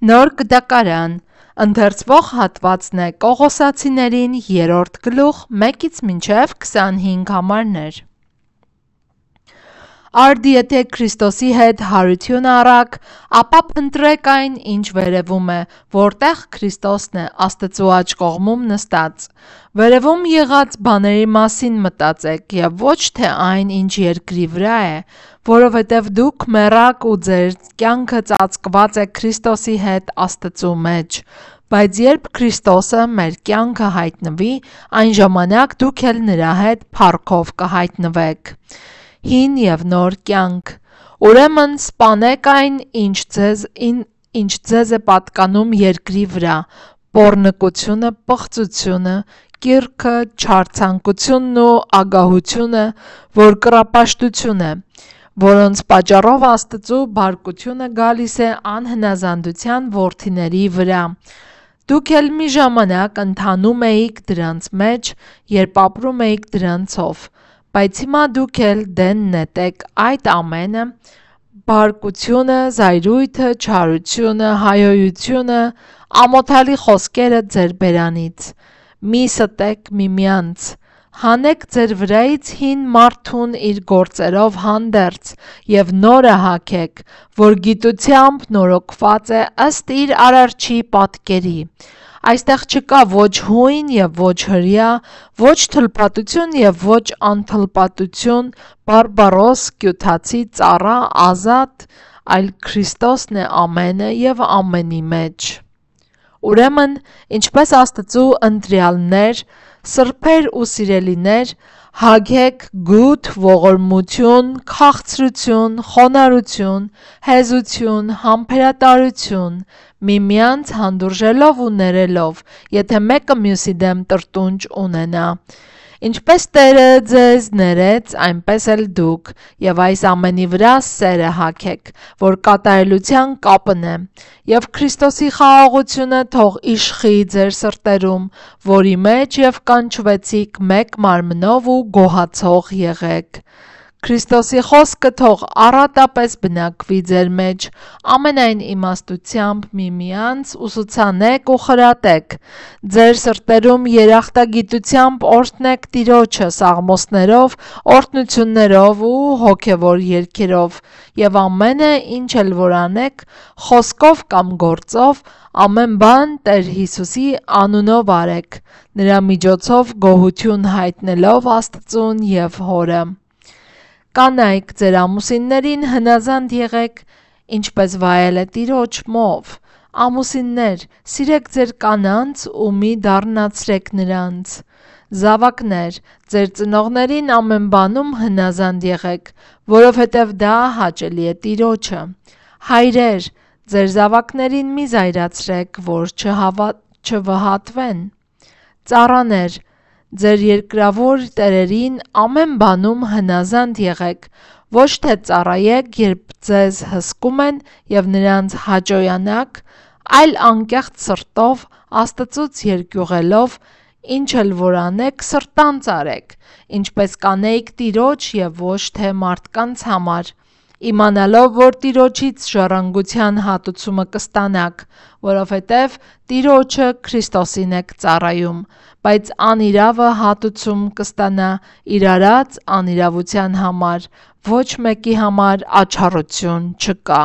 Նոր գդակարան, ընթերցվող հատվածն է Կողոսացիներին 3-րդ գլուխ 1-ից մինչև 25 համարներ։ Արդ եթե Քրիստոսի հետ հարություն առաք, ապա փնտրեք այն, ինչ վերևում է, որտեղ Քրիստոսն է Աստծու աջ կողմում նստած։ Վերևում եղած բաների մասին մտածեք և ոչ թե այն, ինչ երկրի վրա է, որովհետև դուք մեռաք ու ձեր կյանքը ծածկված է Քրիստոսի հետ Աստծու մեջ։ Բայց երբ Քրիստոսը մեր կյանքը հայտնվի, այն ժամանակ դուք էլ նրա հետ փառքով կհայտնվեք։ Հին և նոր կյանք։ Ուրեմն սպանեք այն, ինչ ձեզ է պատկանում երկրի վրա, պոռնկությունը, պղծությունը, կիրքը, չարցանկությունն ու ագահությունը, որ կռապաշտություն է, որոնց պատճառով Աստծու բարկությունը գալիս է անհնազանդության որդիների վրա։ Դուք էլ մի ժամանակ ընթանում էիք դրանց մեջ, երբ ապրում էիք դրանցով, բայց հիմա դուք էլ դեն նետեք այդ ամենը, բարկությունը, զայրույթը, չարությունը, հայոյությունը, ամոթալի խոսքերը ձեր բերանից։ Մի ստեք միմյանց, հանեք ձեր վրայից հին մարդուն իր գործերով հանդերձ և նորը հագեք, որ գիտությամբ նորոգված է ըստ իր արարչի պատկերի։ Այստեղ չկա ոչ հույն և ոչ հրյա, ոչ թլպատություն և ոչ անթլպատություն, բարբարոս, կյութացի, ծառա, ազատ, այլ Քրիստոսն է ամենը և ամենի մեջ։ Ուրեմն, ինչպես Աստծու ընտրյալներ, սրբեր ու սիրելիներ, հագեք գութ, ողորմություն, քաղցրություն, խոնարհություն, հեզություն, համբերատարություն, միմյանց հանդուրժելով ու ներելով, եթե մեկը մյուսի դեմ տրտունջ ունենա։ Ինչպես Տերը ձեզ ներեց, այնպես էլ դուք, և այս ամենի վրա սերը հագեք, որ կատարելության կապն է, և Քրիստոսի խաղաղությունը թող իշխի ձեր սրտերում, որի մեջ և կանչվեցիք մեկ մարմնով ու գոհացող եղեք։ Քրիստոսի խոսքը թող առատապես բնակվի ձեր մեջ, ամենայն իմաստությամբ միմյանց ուսուցանեք ու խրատեք, ձեր սրտերում երախտագիտությամբ օրհնեք Տիրոջը սաղմոսներով, օրհնություններով ու հոգևոր երգերով, և ամենը, ինչ էլ որ անեք, խոսքով կամ գործով, ամեն բան Տեր Հիսուսի անունով արեք, նրա միջոցով գոհություն հայտնելով Աստծուն և Հորը։ Կանայք, ձեր ամուսիններին հնազանդ եղեք, ինչպես վայել է Տիրոջ մով։ Ամուսիններ, սիրեք ձեր կանանց ու մի դառնացրեք նրանց։ Զավակներ, ձեր ծնողներին ամեն բանում հնազանդ եղեք, որովհետև դա հաճելի է Տիրոջը։ Հայրեր, ձեր զավակներին մի զայրացրեք, որ չվհատվեն։ Ծառաներ, ձեր երկրավոր տերերին ամեն բանում հնազանդ եղեք, ոչ թե ծառայեք, երբ ձեզ հսկում են և նրանց հաճոյանաք, այլ անկեղծ սրտով, Աստծուց երկյուղելով, ինչ էլ որ անեք, սրտանց արեք, ինչպես կանեիք Տիրոջ և ոչ թե մարդկանց համար, իմանալով, որ Տիրոջից ժառանգության հատուցումը կստանաք, որովհետև Տիրոջը Քրիստոսին եք ծառայում, բայց անիրավը հատուցում կստանա իր արած անիրավության համար, ոչ մեկի համար աչառություն չկա։